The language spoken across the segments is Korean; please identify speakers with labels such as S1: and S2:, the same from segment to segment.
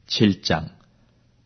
S1: 7장.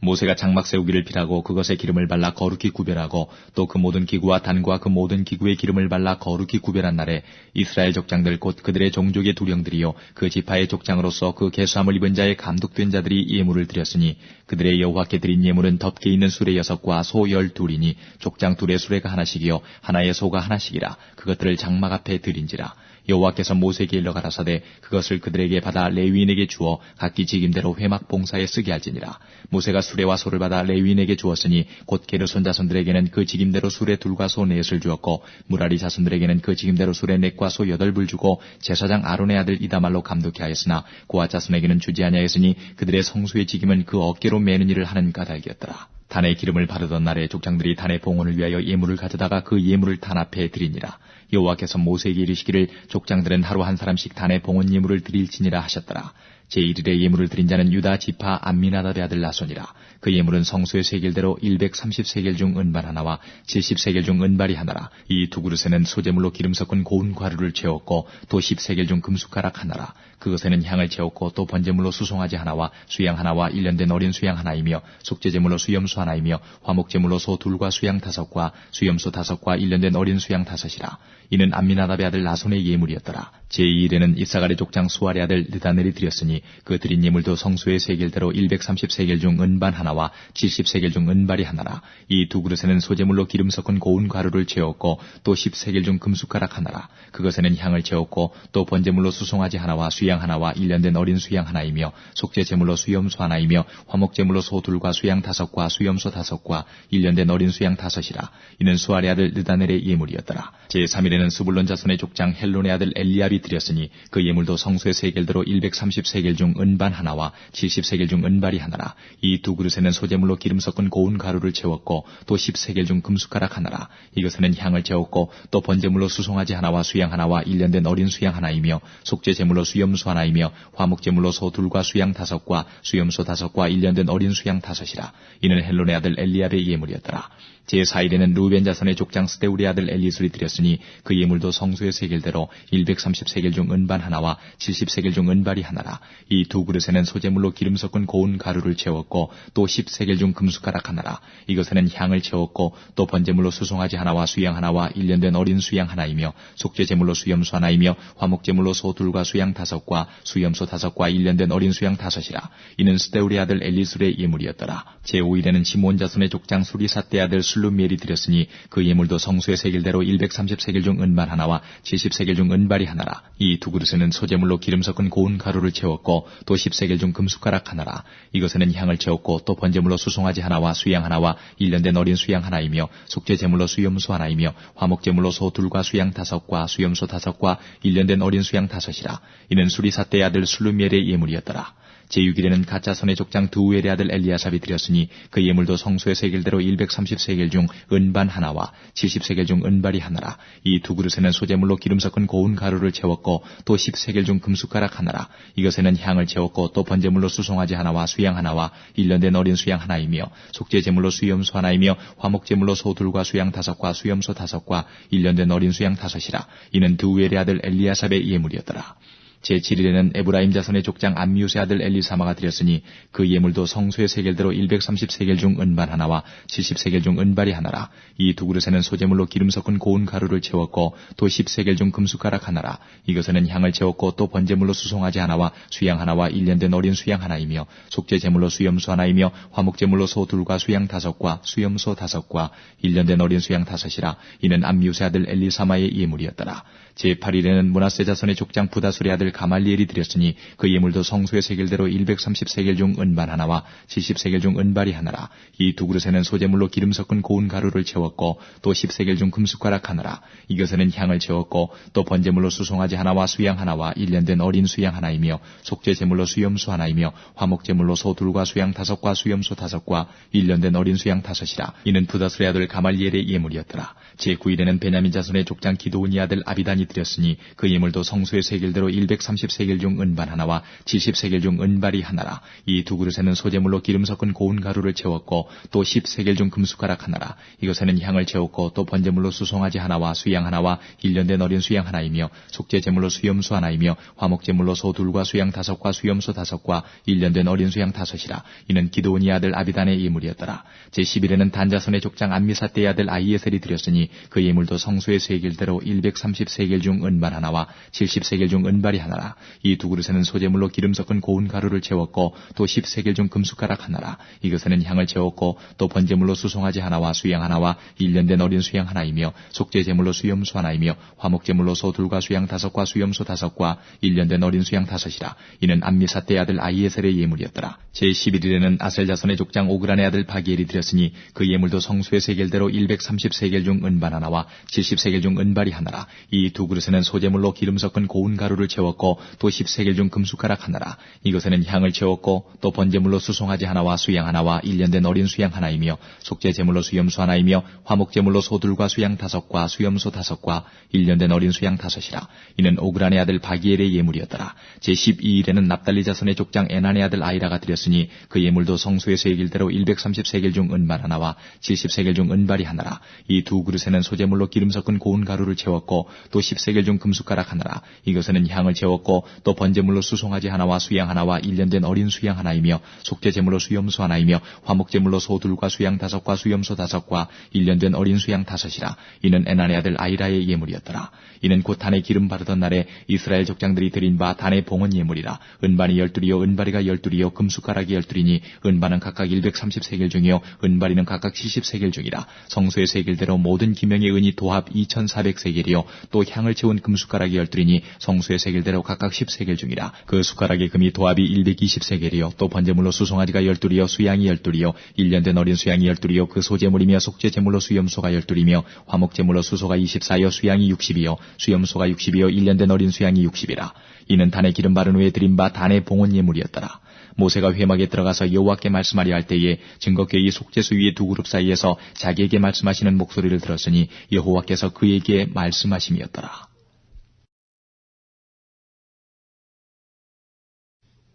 S1: 모세가 장막 세우기를 빌하고 그것에 기름을 발라 거룩히 구별하고 또 그 모든 기구와 단과 그 모든 기구에 기름을 발라 거룩히 구별한 날에 이스라엘 족장들 곧 그들의 종족의 두령들이요 그 지파의 족장으로서 그 계수함을 입은 자의 감독된 자들이 예물을 드렸으니 그들의 여호와께 드린 예물은 덮개 있는 수레 6과 소 12이니 족장 둘의 수레가 하나씩이요 하나의 소가 하나씩이라. 그것들을 장막 앞에 드린지라. 여호와께서 모세에게 일러 가라사대 그것을 그들에게 받아 레위인에게 주어 각기 직임대로 회막 봉사에 쓰게 할지니라. 모세가 수레와 소를 받아 레위인에게 주었으니 곧 게르손 자손들에게는 그 직임대로 수레 둘과 소 넷을 주었고 무라리 자손들에게는 그 직임대로 수레 넷과 소 8불 주고 제사장 아론의 아들 이다말로 감독케 하였으나 고앗 자손에게는 주지 아니하였으니 그들의 성수의 직임은 그 어깨로 매는 일을 하는 까닭이었더라. 단에 기름을 바르던 날에 족장들이 단의 봉헌을 위하여 예물을 가져다가 그 예물을 단 앞에 드리니라. 여호와께서 모세에게 이르시기를 족장들은 하루 한 사람씩 단의 봉헌 예물을 드릴지니라 하셨더라. 제1일에 예물을 드린 자는 유다 지파 암미나답의 아들 나손이라. 그 예물은 성소의 세겔대로 130세겔 중 은발 하나와 70세겔 중 은발이 하나라. 이 두 그릇에는 소재물로 기름 섞은 고운 과류를 채웠고 또 10세겔 중 금숟가락 하나라. 그것에는 향을 채웠고 또 번제물로 수송아지 하나와 수양 하나와 1년 어린 수양 하나이며 속죄제물로 수염소 하나이며 화목제물로 소 2과 수양 5과 수염소 5과 1년 어린 수양 5이라. 이는 암미나답의 아들 나손의 예물이었더라. 제2일에는 이사갈의 족장 수알의 아들 느다넬이 드렸으니 그 드린 예물도 성소의 세겔대로 130세겔 중 은반 하나와 70세겔 중 은발이 하나라. 이 두 그릇에는 소재물로 기름 섞은 고운 가루를 채웠고 또 10세겔 중 금숟가락 하나라. 그것에는 향을 채웠고 또 번제물로 수송아지 하나와 수양 하나와 1년 어린 수양 하나이며 속죄제물로 수염소 하나이며 화목제물로 소 2과 수양 5과 수염소 5과 1년 어린 수양 5이라. 이는 수알의 아들 느다넬의 예물이었더라. 제3일에는 스불론 자손의 족장 헬론의 아들 엘리압이 드렸으니 그 예물도 성소의 세겔대로 130세겔 중 은반 하나와 70세겔 중 은발이 하나라. 이 두 그릇에는 소재물로 기름 섞은 고운 가루를 채웠고 또 10세겔 중 금숟가락 하나라. 이것에는 향을 채웠고 또 번제물로 수송아지 하나와 수양 하나와 1년 어린 수양 하나이며 속죄제물로 수염소 하나이며 화목제물로 소 2과 수양 5과 수염소 5과 1년 어린 수양 5이라. 이는 헬론의 아들 엘리압의 예물이었더라. 제4일에는 루벤 자손의 족장 스데울의 아들 엘리술이 드렸으니 그 예물도 성소의 세겔대로 130세겔 중 은반 하나와 70세겔 중 은발이 하나라. 이 두 그릇에는 소재물로 기름 섞은 고운 가루를 채웠고 또 10세겔 중 금숟가락 하나라. 이것에는 향을 채웠고 또 번제물로 수송아지 하나와 수양 하나와 1년 어린 수양 하나이며 속죄제물로 수염소 하나이며 화목제물로 소 2과 수양 5과 수염소 5과 1년 어린 수양 5이라. 이는 스데울의 아들 엘리술의 예물이었더라. 제5일에는 시몬 자손의 족장 수리삿대 아들 술루미엘이 드렸으니 그 예물도 성수의 세겔대로 130세겔 중 은발 하나와 70세겔 중 은발이 하나라. 이 두 그릇에는 소재물로 기름 섞은 고운 가루를 채웠고 또 10세겔 중 금숟가락 하나라. 이것에는 향을 채웠고 또 번제물로 수송아지 하나와 수양 하나와 1년 어린 수양 하나이며 속죄제물로 수염소 하나이며 화목제물로 소 2과 수양 5과 수염소 5과 1년 어린 수양 5이라. 이는 수리삿대의 아들 술루미엘의 예물이었더라. 제6일에는 갓자손의 족장 두우엘의 아들 엘리아삽이 드렸으니 그 예물도 성소의 세겔대로 130세겔 중 은반 하나와 70세겔 중 은발이 하나라. 이 두 그릇에는 소재물로 기름 섞은 고운 가루를 채웠고 또 10세겔 중 금숟가락 하나라. 이것에는 향을 채웠고 또 번제물로 수송아지 하나와 수양 하나와 1년 어린 수양 하나이며 속죄제물로 수염소 하나이며 화목제물로 소 2과 수양 5과 수염소 5과 1년 어린 수양 5이라. 이는 두우엘의 아들 엘리아삽의 예물이었더라. 제7일에는 에브라임 자손의 족장 암미우스의 아들 엘리사마가 드렸으니 그 예물도 성소의 세겔대로 130세겔 중 은반 하나와 70세겔 중 은발이 하나라. 이 두 그릇에는 소재물로 기름 섞은 고운 가루를 채웠고 또 10세겔 중 금숟가락 하나라. 이것에는 향을 채웠고 또 번제물로 수송아지 하나와 수양 하나와 1년 어린 수양 하나이며 속죄제물로 수염소 하나이며 화목제물로 소 2과 수양 5과 수염소 5과 1년 어린 수양 5이라. 이는 암미우스의 아들 엘리사마의 예물이었더라. 제8일에는 므낫세 자손의 족장 부다술의 아들 가말리엘이 드렸으니 그 예물도 성소의 세겔대로 130세겔 중 은반 하나와 70세겔 중 은발이 하나라. 이 두 그릇에는 소재물로 기름 섞은 고운 가루를 채웠고 또 10세겔 중 금숟가락 하나라. 이것에는 향을 채웠고 또 번제물로 수송아지 하나와 수양 하나와 1년 어린 수양 하나이며 속죄제물로 수염소 하나이며 화목제물로 소 2과 수양 5과 수염소 5과 1년 어린 수양 5이라. 이는 부다술의 아들 가말리엘의 예물이었더라. 제9일에는 베냐민 자손의 족장 기드온의 아들 아비단이 드렸으니 그 예물도 성소의 세겔대로 130 230세겔 중 은반 하나와 70세겔 중 은발이 하나라. 이 두 그릇에는 소재물로 기름 섞은 고운 가루를 채웠고 또 10세겔 중 금숟가락 하나라. 이것에는 향을 채웠고 또 번제물로 수송아지 하나와 수양 하나와 1년 된 어린 수양 하나이며 속죄제물로 수염소 하나이며 화목제물로 소 둘과 수양 5과 수염소 5과 1년 된 어린 수양 5이라. 이는 기드온이 아들 아비단의 예물이었더라. 제11에는 단자손의 족장 암미사대의 아들 아히에셀이 드렸으니 그 예물도 성소의 세겔대로 130세겔 중 은발 하나와 70세겔 중 은발이 하나라. 이 두 그릇에는 소재물로 기름 섞은 고운 가루를 채웠고 또 10세겔 중 금숟가락 하나라. 이것에는 향을 채웠고 또 번제물로 수송아지 하나와 수양 하나와 1년 된 어린 수양 하나이며 속죄제물로 수염소 하나이며 화목제물로 소 둘과 수양 5과 수염소 5과 1년 된 어린 수양 5이라. 이는 암미사대의 아들 아히에셀의 예물이었더라. 제11일에는 아셀 자손의 족장 오그란의 아들 바기엘이 드렸으니 그 예물도 성수의 세겔대로 130세겔 중 은반 하나와 70세겔 중 은발이 하나라. 이 두 그릇에는 소재물로 기름 섞은 고운 가루를 채웠고 또 10세겔 중 금숟가락 하나라. 이것에는 향을 채웠고 또 번제물로 수송아지 하나와 수양 하나와 1년 된 어린 수양 하나이며 속죄제물로 수염소 하나이며 화목제물로 소들과 수양 5과 수염소 5과 1년 된 어린 수양 5이라. 이는 오그란의 아들 바기엘의 예물이었더라. 제12일에는 납달리 자손의 족장 에난의 아들 아이라가 드렸으니 그 예물도 성수의 세겔대로 130세겔 중 은발 하나와 70세겔 중 은발이 하나라. 이 두 그릇에는 소재물로 기름 섞은 고운 가루를 채웠고 또 10세겔 중 금숟가락 하나라. 이것에는 향을 채웠고 또 번제물로 수송아지 하나와 수양 하나와 1년 된 어린 수양 하나이며 속죄제물로 수염소 하나이며 화목제물로 소둘과 수양 5과 수염소 5과 1년 된 어린 수양 5이라. 이는 에난의 아들 아이라의 예물이었더라. 이는 곧 단에 기름 바르던 날에 이스라엘 족장들이 드린 바 단의 봉헌 예물이라. 은반이 12이요 은바리가 12이요 금숟가락이 12이니 은반은 각각 130세겔 중이요 은바리는 각각 70세겔 중이라. 성소의 세겔대로 모든 기명의 은이 도합 2400세겔이요 또 향을 채운 금숟가락이 12이니 성소의 세겔대로 각각 10세겔 중이라. 그 숟가락의 금이 도합이 120세겔이요 또 번제물로 수송아지가 12이요 수양이 12이요 1년 된 어린 수양이 12이요 그 소제물이며 속죄제물로 수염소가 12이며 화목제물로 수소가 24요 수양이 60이요 수염소가 60이요 1년 된 어린 수양이 60이라. 이는 단에 기름 바른 후에 드린 바 단의 봉헌 예물이었더라. 모세가 회막에 들어가서 여호와께 말씀하려 할 때에 증거궤의 속죄소 위에 두 그룹 사이에서 자기에게 말씀하시는 목소리를 들었으니 여호와께서 그에게 말씀하심이었더라.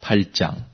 S1: 8장.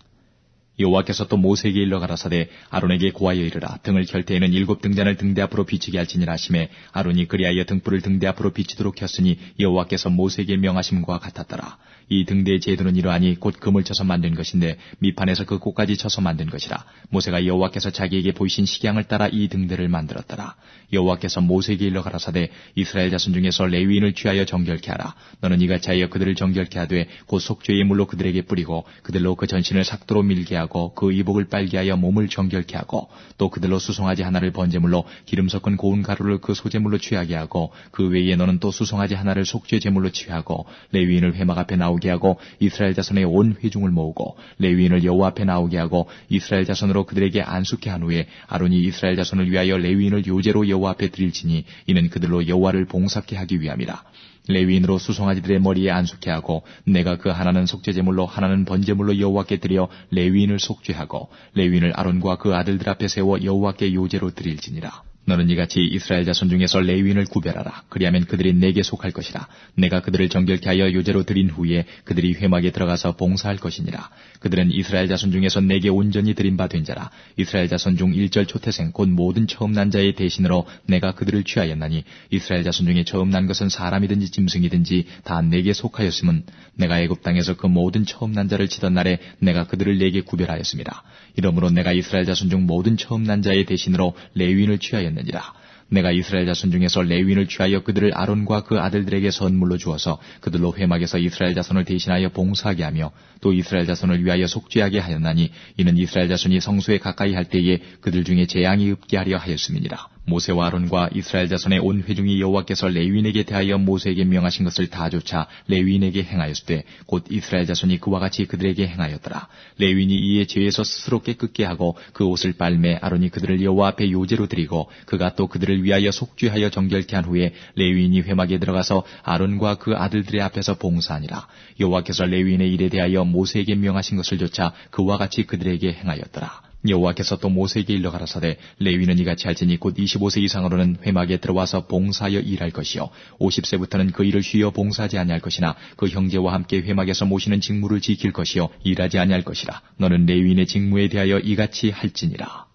S1: 여호와께서 또 모세에게 일러 가라사대 아론에게 고하여 이르라. 등을 켤 때에는 7 등잔을 등대 앞으로 비치게 할지니라 하시매 아론이 그리하여 등불을 등대 앞으로 비치도록 켰으니 여호와께서 모세에게 명하심과 같았더라. 이 등대의 제도는 이러하니 곧 금을 쳐서 만든 것인데 밑판에서 그 꽃까지 쳐서 만든 것이라. 모세가 여호와께서 자기에게 보이신 식양을 따라 이 등대를 만들었더라. 여호와께서 모세에게 일러 가라사대 이스라엘 자손 중에서 레위인을 취하여 정결케 하라. 너는 이같이 하여 그들을 정결케 하되 곧 속죄의 물로 그들에게 뿌리고 그들로 그 전신을 삭도로 밀게 하고 그 이복을 빨게 하여 몸을 정결케 하고 또 그들로 수송아지 하나를 번제물로 기름 섞은 고운 가루를 그 소제물로 취하게 하고 그 외에 너는 또 수송아지 하나를 속죄제물로 취하고 레위인을 회막 앞에 나오게 하고 이스라엘 자손의 온 회중을 모으고 레위인을 여호와 앞에 나오게 하고 이스라엘 자손으로 그들에게 안수케 한 후에 아론이 이스라엘 자손을 위하여 레위인을 요제로 여호와 앞에 드릴지니 이는 그들로 여호와를 봉사케 하기 위함이라. 레위인으로 수송아지들의 머리에 안수케 하고 내가 그 하나는 속죄제물로 하나는 번제물로 여호와께 드려 레위인을 속죄하고 레위인을 아론과 그 아들들 앞에 세워 여호와께 요제로 드릴지니라. 너는 이같이 이스라엘 자손 중에서 레위인을 구별하라. 그리하면 그들이 내게 속할 것이라. 내가 그들을 정결케 하여 요제로 드린 후에 그들이 회막에 들어가서 봉사할 것이니라. 그들은 이스라엘 자손 중에서 내게 온전히 드린 바 된 자라. 이스라엘 자손 중 일절 초태생 곧 모든 처음 난 자의 대신으로 내가 그들을 취하였나니 이스라엘 자손 중에 처음 난 것은 사람이든지 짐승이든지 다 내게 속하였음은 내가 애굽 땅에서 그 모든 처음 난 자를 치던 날에 내가 그들을 내게 구별하였습니다. 이러므로 내가 이스라엘 자손 중 모든 처음 난 자의 대신으로 레위인을 취하였느니라. 내가 이스라엘 자손 중에서 레위인을 취하여 그들을 아론과 그 아들들에게 선물로 주어서 그들로 회막에서 이스라엘 자손을 대신하여 봉사하게 하며 또 이스라엘 자손을 위하여 속죄하게 하였나니 이는 이스라엘 자손이 성소에 가까이 할 때에 그들 중에 재앙이 없게 하려 하였음이니라. 모세와 아론과 이스라엘 자손의 온 회중이 여호와께서 레위인에게 대하여 모세에게 명하신 것을 다 좇아 레위인에게 행하였으되 곧 이스라엘 자손이 그와 같이 그들에게 행하였더라. 레위인이 이에 죄에서 스스로 깨끗게 하고 그 옷을 빨매 아론이 그들을 여호와 앞에 요제로 드리고 그가 또 그들을 위하여 속죄하여 정결케 한 후에 레위인이 회막에 들어가서 아론과 그 아들들의 앞에서 봉사하니라. 여호와께서 레위인의 일에 대하여 모세에게 명하신 것을 좇아 그와 같이 그들에게 행하였더라. 여호와께서 또 모세에게 일러 가라사대 레위는 이같이 할지니 곧 25세 이상으로는 회막에 들어와서 봉사하여 일할 것이요 50세부터는 그 일을 쉬어 봉사하지 아니할 것이나 그 형제와 함께 회막에서 모시는 직무를 지킬 것이요 일하지 아니할 것이라. 너는 레위인의 직무에 대하여 이같이 할지니라.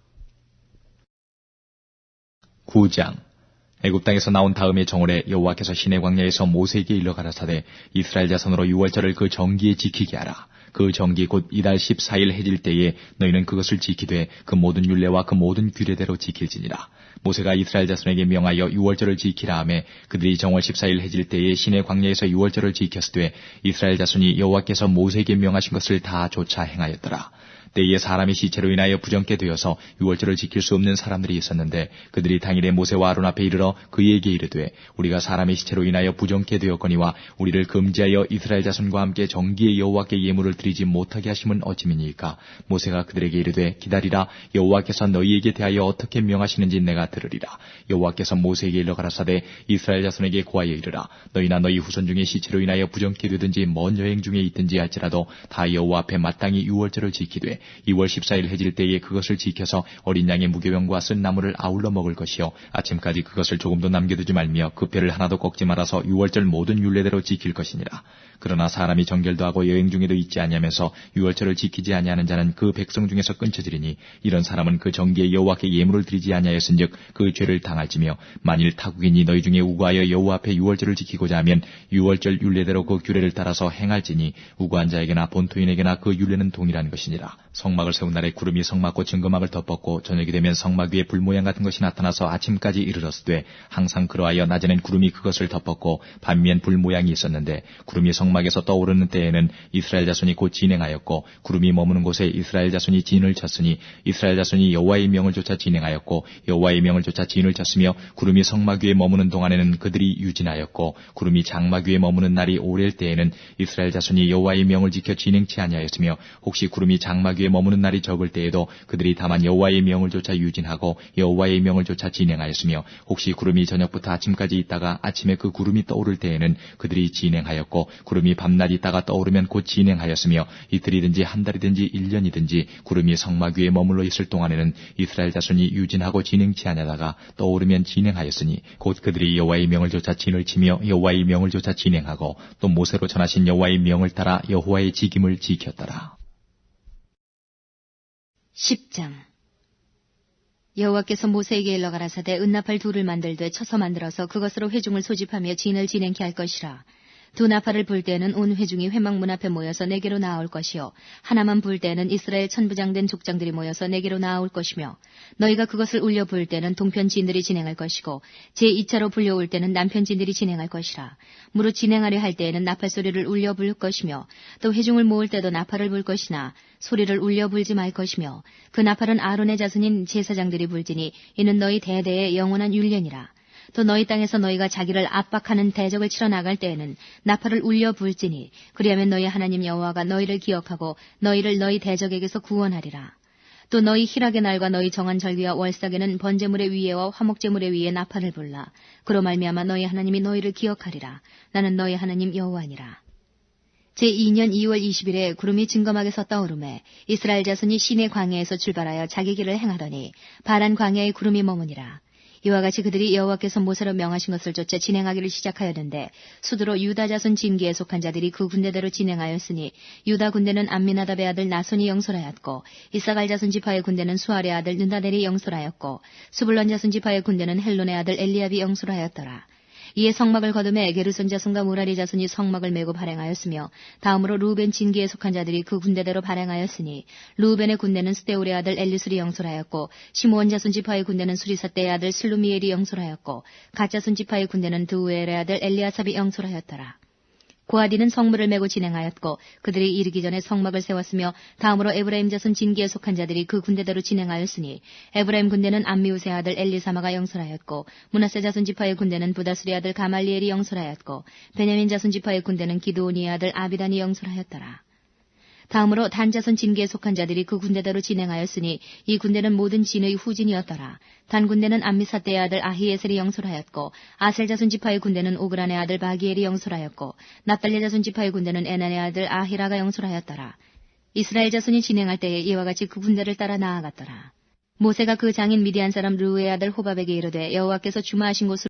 S1: 9장. 애굽 땅에서 나온 다음에 정월에 여호와께서 시내 광야에서 모세에게 일러 가라사대 이스라엘 자손으로 유월절을 그 정기에 지키게 하라. 그 정기 곧 이달 14일 해질 때에 너희는 그것을 지키되 그 모든 율례와 그 모든 규례대로 지킬지니라. 모세가 이스라엘 자손에게 명하여 유월절을 지키라 하매 그들이 정월 14일 해질 때에 시내 광야에서 유월절을 지켰으되 이스라엘 자손이 여호와께서 모세에게 명하신 것을 다 조차 행하였더라. 때에 사람이 시체로 인하여 부정케 되어서 유월절을 지킬 수 없는 사람들이 있었는데 그들이 당일에 모세와 아론 앞에 이르러 그에게 이르되 우리가 사람의 시체로 인하여 부정케 되었거니와 우리를 금지하여 이스라엘 자손과 함께 정기에 여호와께 예물을 드리지 못하게 하심은 어찌미니이까. 모세가 그들에게 이르되 기다리라. 여호와께서 너희에게 대하여 어떻게 명하시는지 내가 들으리라. 여호와께서 모세에게 일러 가라사대 이스라엘 자손에게 고하여 이르라. 너희나 너희 후손 중에 시체로 인하여 부정케 되든지 먼 여행 중에 있든지 할지라도 다 여호와 앞에 마땅히 유월절을 지키되 2월 14일 해질 때에 그것을 지켜서 어린 양의 무교병과 쓴 나물을 아울러 먹을 것이요 아침까지 그것을 조금도 남겨두지 말며 그 뼈를 하나도 꺾지 말아서 유월절 모든 율례대로 지킬 것이니라. 그러나 사람이 정결도 하고 여행 중에도 있지 아니하면서 유월절을 지키지 아니하는 자는 그 백성 중에서 끊쳐지리니 이런 사람은 그 정기에 여호와께 예물을 드리지 아니하였은즉 그 죄를 당할지며 만일 타국인이 너희 중에 우고하여 여호와 앞에 유월절을 지키고자 하면 유월절 율례대로 그 규례를 따라서 행할지니 우고한 자에게나 본토인에게나 그 율례는 동일한 것이니라. 성막을 세운 날에 구름이 성막과 증거막을 덮었고 저녁이 되면 성막 위에 불 모양 같은 것이 나타나서 아침까지 이르렀으되 항상 그러하여 낮에는 구름이 그것을 덮었고 밤위엔 불 모양이 있었는데 구름이 성막에서 떠오르는 때에는 이스라엘 자손이 곧 진행하였고 구름이 머무는 곳에 이스라엘 자손이 진을 쳤으니 이스라엘 자손이 여호와의 명을 조차 진행하였고 여호와의 명을 조차 진을 쳤으며 구름이 성막 위에 머무는 동안에는 그들이 유진하였고 구름이 장막 위에 머무는 날이 오래일 때에는 이스라엘 자손이 여호와의 명을 지켜 진행치 아니하였으며 혹시 구름이 장막 위에 머무는 날이 적을 때에도 그들이 다만 여호와의 명을 조차 유진하고 여호와의 명을 조차 진행하였으며 혹시 구름이 저녁부터 아침까지 있다가 아침에 그 구름이 떠오를 때에는 그들이 진행하였고 구름이 밤낮 있다가 떠오르면 곧 진행하였으며 이틀이든지 한 달이든지 1년이든지 구름이 성막 위에 머물러 있을 동안에는 이스라엘 자손이 유진하고 진행치 아니하다가 떠오르면 진행하였으니 곧 그들이 여호와의 명을 조차 진을 치며 여호와의 명을 조차 진행하고 또 모세로 전하신 여호와의 명을 따라 여호와의 직임을 지켰더라.
S2: 10장. 여호와께서 모세에게 일러 가라사대 은나팔 둘을 만들되 쳐서 만들어서 그것으로 회중을 소집하며 진을 진행케 할 것이라. 두 나팔을 불 때에는 온 회중이 회막 문 앞에 모여서 내게로 나아올 것이요 하나만 불 때에는 이스라엘 천부장된 족장들이 모여서 내게로 나아올 것이며 너희가 그것을 울려 불 때는 동편 진들이 진행할 것이고 제2차로 불려올 때는 남편 진들이 진행할 것이라. 무릇 진행하려 할 때에는 나팔 소리를 울려 불 것이며 또 회중을 모을 때도 나팔을 불 것이나 소리를 울려 불지 말 것이며 그 나팔은 아론의 자손인 제사장들이 불지니 이는 너희 대대의 영원한 율례니라. 또 너희 땅에서 너희가 자기를 압박하는 대적을 치러 나갈 때에는 나팔을 울려 불지니 그리하면 너희 하나님 여호와가 너희를 기억하고 너희를 너희 대적에게서 구원하리라. 또 너희 희락의 날과 너희 정한 절기와 월삭에는 번제물의 위에와 화목제물의 위에 나팔을 불라. 그로 말미암아 너희 하나님이 너희를 기억하리라. 나는 너희 하나님 여호와니라. 제2년 2월 20일에 구름이 증거막에서 떠오르매 이스라엘 자손이 시내 광야에서 출발하여 자기 길을 행하더니 바란 광야에 구름이 머무니라. 이와 같이 그들이 여호와께서 모세로 명하신 것을 쫓아 진행하기를 시작하였는데 수두로 유다 자손 진기에 속한 자들이 그 군대대로 진행하였으니 유다 군대는 암미나답의 아들 나손이 영솔하였고 이사갈 자손 지파의 군대는 수알의 아들 느다넬이 영솔하였고 스불론 자손 지파의 군대는 헬론의 아들 엘리압이 영솔하였더라. 이에 성막을 거두매 게르손 자손과 무라리 자손이 성막을 메고 발행하였으며 다음으로 루벤 진기에 속한 자들이 그 군대대로 발행하였으니 루벤의 군대는 스데울의 아들 엘리술이 영솔하였고 시므온 자손 지파의 군대는 수리사떼의 아들 슬루미엘이 영솔하였고 갓 자손 지파의 군대는 드우엘의 아들 엘리아삽이 영솔하였더라. 고하디는 성물을 메고 진행하였고 그들이 이르기 전에 성막을 세웠으며 다음으로 에브라임 자손 진기에 속한 자들이 그 군대대로 진행하였으니 에브라임 군대는 암미우스의 아들 엘리사마가 영솔하였고 므낫세 자손 지파의 군대는 부다술의 아들 가말리엘이 영솔하였고 베냐민 자손 지파의 군대는 기드오니의 아들 아비단이 영솔하였더라. 다음으로 단 자손 진기에 속한 자들이 그 군대대로 진행하였으니 이 군대는 모든 진의 후진이었더라. 단 군대는 암미사떼의 아들 아히에셀이 영솔하였고 아셀 자손 지파의 군대는 오그란의 아들 바기엘이 영솔하였고 납달리 자손 지파의 군대는 에난의 아들 아히라가 영솔하였더라. 이스라엘 자손이 진행할 때에 이와 같이 그 군대를 따라 나아갔더라. 모세가 그 장인 미디안 사람 르우의 아들 호밥에게 이르되 여호와께서 주마하신 곳으로